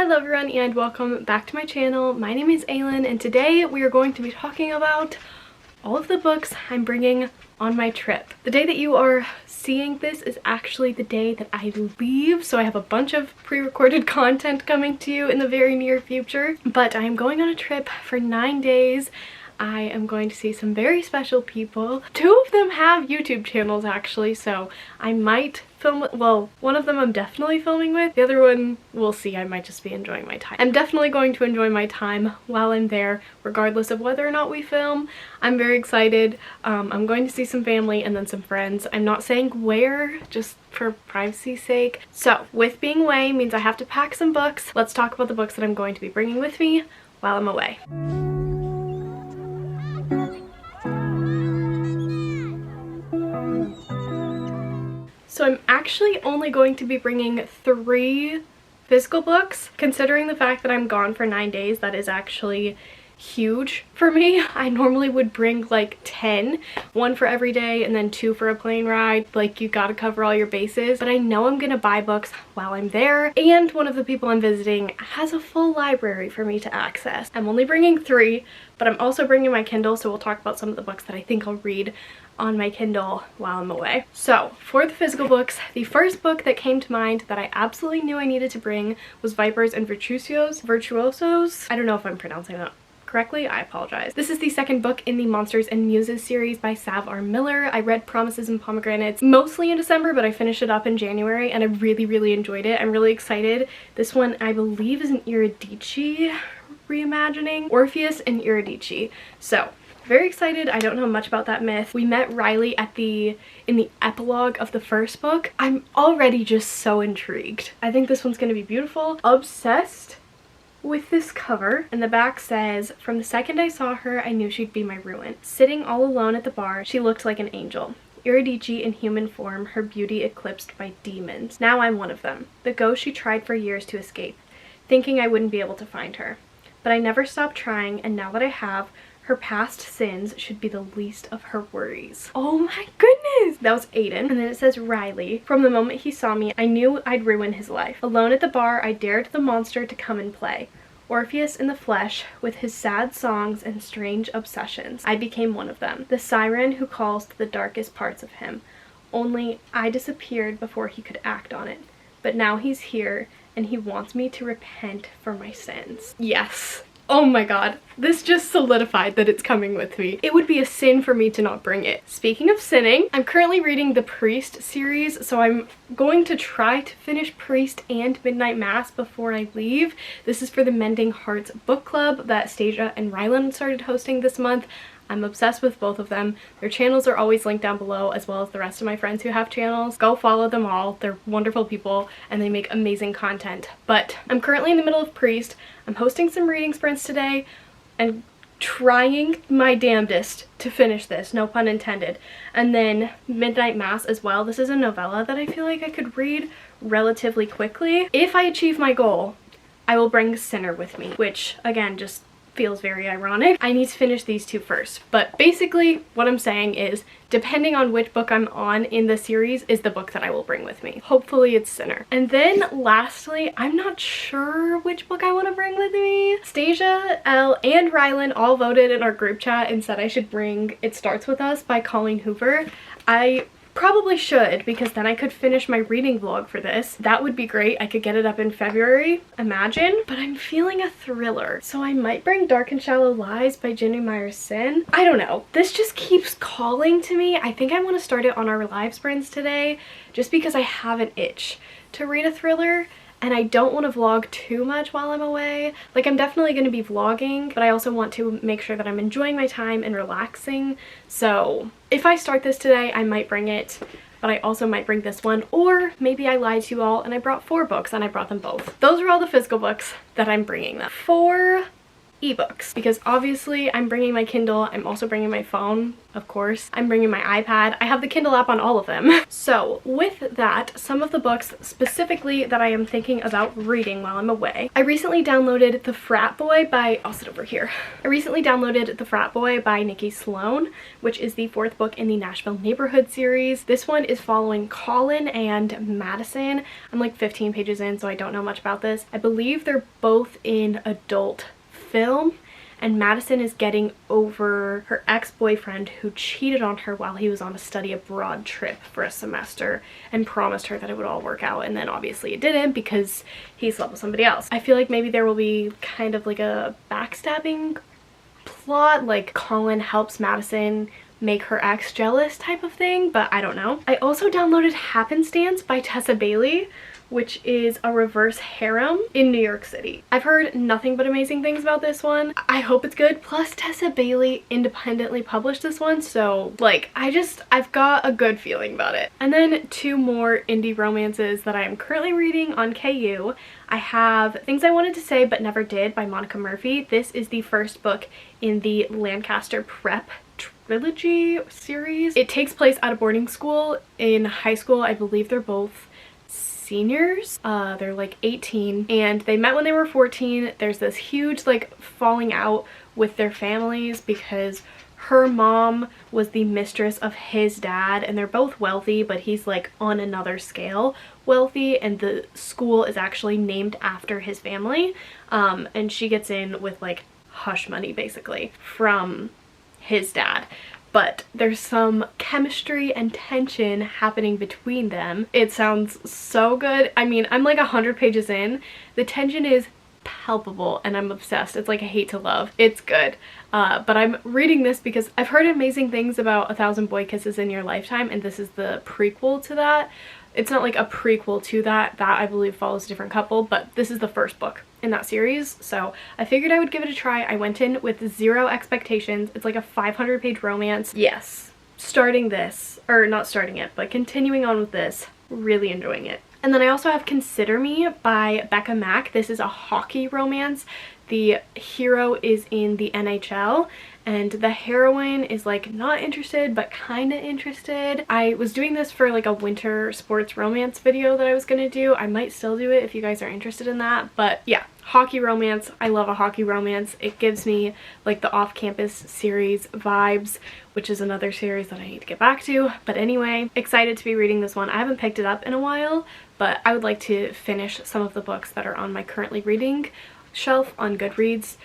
Hello everyone and welcome back to my channel. My name is Aylin and today we are going to be talking about all of the books I'm bringing on my trip. The day that you are seeing this is actually the day that I leave, so I have a bunch of pre-recorded content coming to you in the very near future. But I am going on a trip for 9 days. I am going to see some very special people. 2 of them have YouTube channels actually, so I might film, well, one of them I'm definitely filming with. The other one, we'll see, I might just be enjoying my time. I'm definitely going to enjoy my time while I'm there, regardless of whether or not we film. I'm very excited. I'm going to see some family and then some friends. I'm not saying where, just for privacy's sake. So, with being away means I have to pack some books. Let's talk about the books that I'm going to be bringing with me while I'm away. So I'm actually only going to be bringing 3 physical books. Considering the fact that I'm gone for 9 days, that is actually huge for me. I normally would bring like 10, 1 for every day and then 2 for a plane ride. Like, you gotta cover all your bases. But I know I'm gonna buy books while I'm there, and one of the people I'm visiting has a full library for me to access. I'm only bringing 3, but I'm also bringing my Kindle, so we'll talk about some of the books that I think I'll read on my Kindle while I'm away. So for the physical books, the first book that came to mind that I absolutely knew I needed to bring was Vipers and Virtuosos. I don't know if I'm pronouncing that correctly, I apologize. This is the second book in the Monsters and Muses series by Sav R. Miller. I read Promises and Pomegranates mostly in December, but I finished it up in January and I really enjoyed it. I'm really excited. This one I believe is an Eurydice reimagining. Orpheus and Eurydice. So very excited. I don't know much about that myth. We met Riley in the epilogue of the first book. I'm already just so intrigued. I think this one's gonna be beautiful. Obsessed with this cover, and the back says, "From the second I saw her, I knew she'd be my ruin. Sitting all alone at the bar, she looked like an angel. Eurydice in human form, her beauty eclipsed by demons. Now I'm one of them, the ghost she tried for years to escape, thinking I wouldn't be able to find her. But I never stopped trying, and now that I have, her past sins should be the least of her worries." Oh my goodness! That was Aiden. And then it says Riley. "From the moment he saw me, I knew I'd ruin his life. Alone at the bar, I dared the monster to come and play. Orpheus in the flesh, with his sad songs and strange obsessions. I became one of them. The siren who calls to the darkest parts of him. Only I disappeared before he could act on it. But now he's here, and he wants me to repent for my sins." Yes. Oh my god, this just solidified that it's coming with me. It would be a sin for me to not bring it. Speaking of sinning, I'm currently reading the Priest series, so I'm going to try to finish Priest and Midnight Mass before I leave. This is for the Mending Hearts book club that Stasia and Rylan started hosting this month. I'm obsessed with both of them. Their channels are always linked down below, as well as the rest of my friends who have channels. Go follow them all. They're wonderful people and they make amazing content. But I'm currently in the middle of Priest. I'm hosting some reading sprints today and trying my damnedest to finish this, no pun intended. And then Midnight Mass as well. This is a novella that I feel like I could read relatively quickly. If I achieve my goal, I will bring Sinner with me, which again just feels very ironic. I need to finish these 2 first. But basically what I'm saying is, depending on which book I'm on in the series is the book that I will bring with me. Hopefully it's Sinner. And then lastly, I'm not sure which book I want to bring with me. Stasia, Elle, and Rylan all voted in our group chat and said I should bring It Starts With Us by Colleen Hoover. I probably should, because then I could finish my reading vlog for this. That would be great. I could get it up in February, imagine. But I'm feeling a thriller, so I might bring Dark and Shallow Lies by Ginny Meyer Sin. I don't know. This just keeps calling to me. I think I want to start it on our live sprints today, just because I have an itch to read a thriller. And I don't want to vlog too much while I'm away. Like, I'm definitely going to be vlogging, but I also want to make sure that I'm enjoying my time and relaxing. So if I start this today, I might bring it, but I also might bring this one. Or maybe I lied to you all and I brought 4 books and I brought them both. Those are all the physical books that I'm bringing them. For ebooks, because obviously I'm bringing my Kindle, I'm also bringing my phone, of course, I'm bringing my iPad, I have the Kindle app on all of them. So with that, some of the books specifically that I am thinking about reading while I'm away, I recently downloaded The Frat Boy by, I'll sit over here, I recently downloaded The Frat Boy by Nikki Sloan, which is the 4th book in the Nashville Neighborhood series. This one is following Colin and Madison. I'm like 15 pages in, so I don't know much about this. I believe they're both in adult film, and Madison is getting over her ex-boyfriend who cheated on her while he was on a study abroad trip for a semester and promised her that it would all work out, and then obviously it didn't because he slept with somebody else. I feel like maybe there will be kind of like a backstabbing plot, like Colin helps Madison make her ex jealous type of thing, but I don't know. I also downloaded Happenstance by Tessa Bailey, which is a reverse harem in New York City. I've heard nothing but amazing things about this one. I hope it's good. Plus Tessa Bailey independently published this one, so like I've got a good feeling about it. And then 2 more indie romances that I am currently reading on KU. I have Things I Wanted to Say But Never Did by Monica Murphy. This is the first book in the Lancaster Prep trilogy series. It takes place at a boarding school in high school. I believe they're both seniors. They're like 18 and they met when they were 14. There's this huge like falling out with their families because her mom was the mistress of his dad, and they're both wealthy, but he's like on another scale wealthy, and the school is actually named after his family. And she gets in with like hush money basically from his dad. But there's some chemistry and tension happening between them. It sounds so good. I mean, I'm like 100 pages in. The tension is palpable and I'm obsessed. It's like a hate to love. It's good. But I'm reading this because I've heard amazing things about 1,000 Boy Kisses in Your Lifetime, and this is the prequel to that. It's not like a prequel to that. That I believe follows a different couple, but this is the first book in that series, so I figured I would give it a try. I went in with 0 expectations. It's like a 500-page romance. Yes, starting this, or not starting it, but continuing on with this, really enjoying it. And then I also have Consider Me by Becca Mack. This is a hockey romance. The hero is in the NHL and the heroine is like not interested but kind of interested. I was doing this for like a winter sports romance video that I was gonna do. I might still do it if you guys are interested in that, but yeah, hockey romance. I love a hockey romance. It gives me like the Off-Campus series vibes, which is another series that I need to get back to. But anyway, excited to be reading this one. I haven't picked it up in a while, but I would like to finish some of the books that are on my currently reading shelf on Goodreads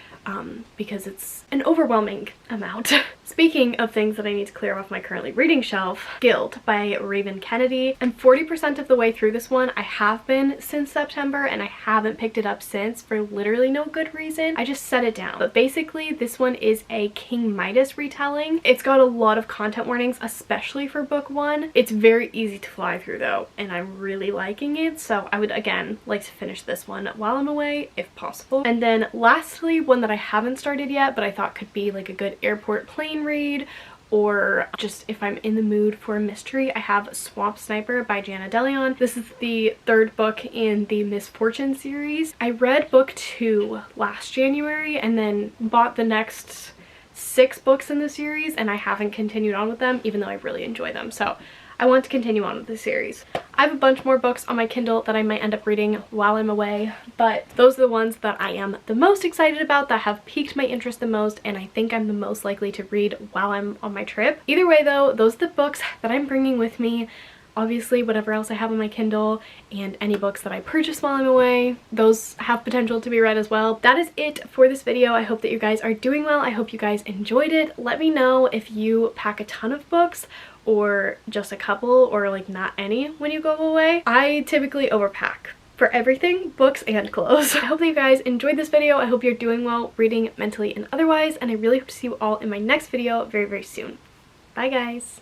because it's an overwhelming amount. Speaking of things that I need to clear off my currently reading shelf, Guild by Raven Kennedy. I'm 40% of the way through this one. I have been since September and I haven't picked it up since for literally no good reason. I just set it down. But basically this one is a King Midas retelling. It's got a lot of content warnings, especially for book 1. It's very easy to fly through though, and I'm really liking it. So I would again like to finish this one while I'm away if possible. And then lastly, one that I haven't started yet but I thought could be like a good airport plane read, or just if I'm in the mood for a mystery, I have Swamp Sniper by Jana DeLeon. This is the 3rd book in the Misfortune series. I read book 2 last January and then bought the next 6 books in the series, and I haven't continued on with them even though I really enjoy them. So I want to continue on with the series. I have a bunch more books on my Kindle that I might end up reading while I'm away, but those are the ones that I am the most excited about, that have piqued my interest the most, and I think I'm the most likely to read while I'm on my trip. Either way though, those are the books that I'm bringing with me. Obviously, whatever else I have on my Kindle and any books that I purchase while I'm away, those have potential to be read as well. That is it for this video. I hope that you guys are doing well. I hope you guys enjoyed it. Let me know if you pack a ton of books or just a couple, or like not any when you go away. I typically overpack for everything, books and clothes. I hope that you guys enjoyed this video. I hope you're doing well reading, mentally and otherwise, and I really hope to see you all in my next video very, very soon. Bye guys.